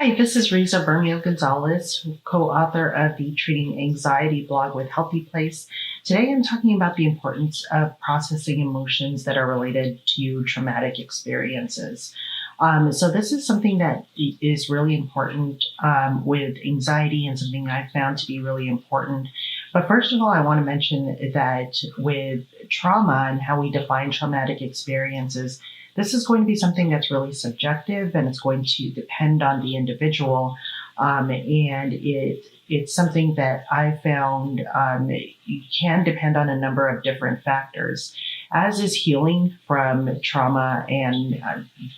Hi, this is Rizza Gonzalez, co-author of the Treating Anxiety blog with HealthyPlace. Today I'm talking about the importance of processing emotions that are related to traumatic experiences. So this is something that is really important with anxiety and something I found to be really important. But first of all, I want to mention that with trauma and how we define traumatic experiences, this is going to be something that's really subjective and it's going to depend on the individual. And it's something that I found can depend on a number of different factors, as is healing from trauma and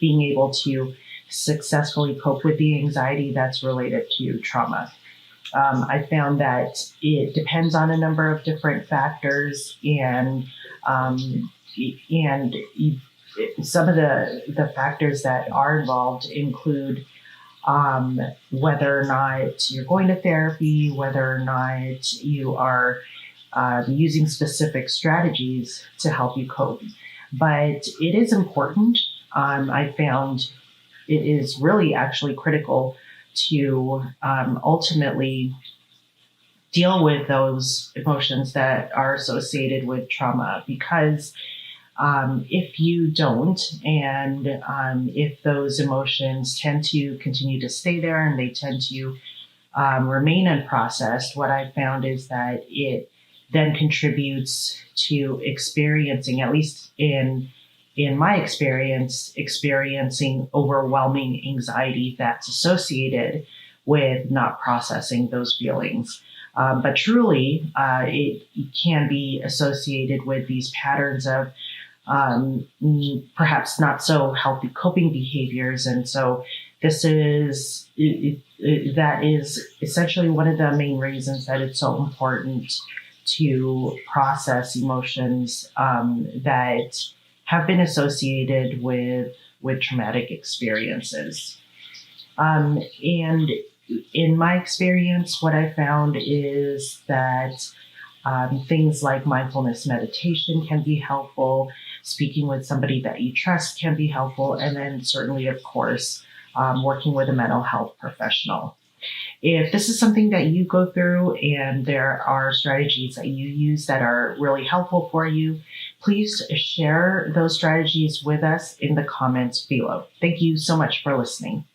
being able to successfully cope with the anxiety that's related to trauma. I found that it depends on a number of different factors, and some of the factors that are involved include whether or not you're going to therapy, whether or not you are using specific strategies to help you cope. But it is important. I found it is really actually critical to ultimately deal with those emotions that are associated with trauma, because if you don't, and if those emotions tend to continue to stay there and they tend to remain unprocessed, what I found is that it then contributes to experiencing, at least in my experience, experiencing overwhelming anxiety that's associated with not processing those feelings. But truly, it can be associated with these patterns of perhaps not so healthy coping behaviors. And so that is essentially one of the main reasons that it's so important to process emotions that have been associated with traumatic experiences. And in my experience, what I found is that things like mindfulness meditation can be helpful. Speaking with somebody that you trust can be helpful. And then certainly, of course, working with a mental health professional. If this is something that you go through and there are strategies that you use that are really helpful for you, please share those strategies with us in the comments below. Thank you so much for listening.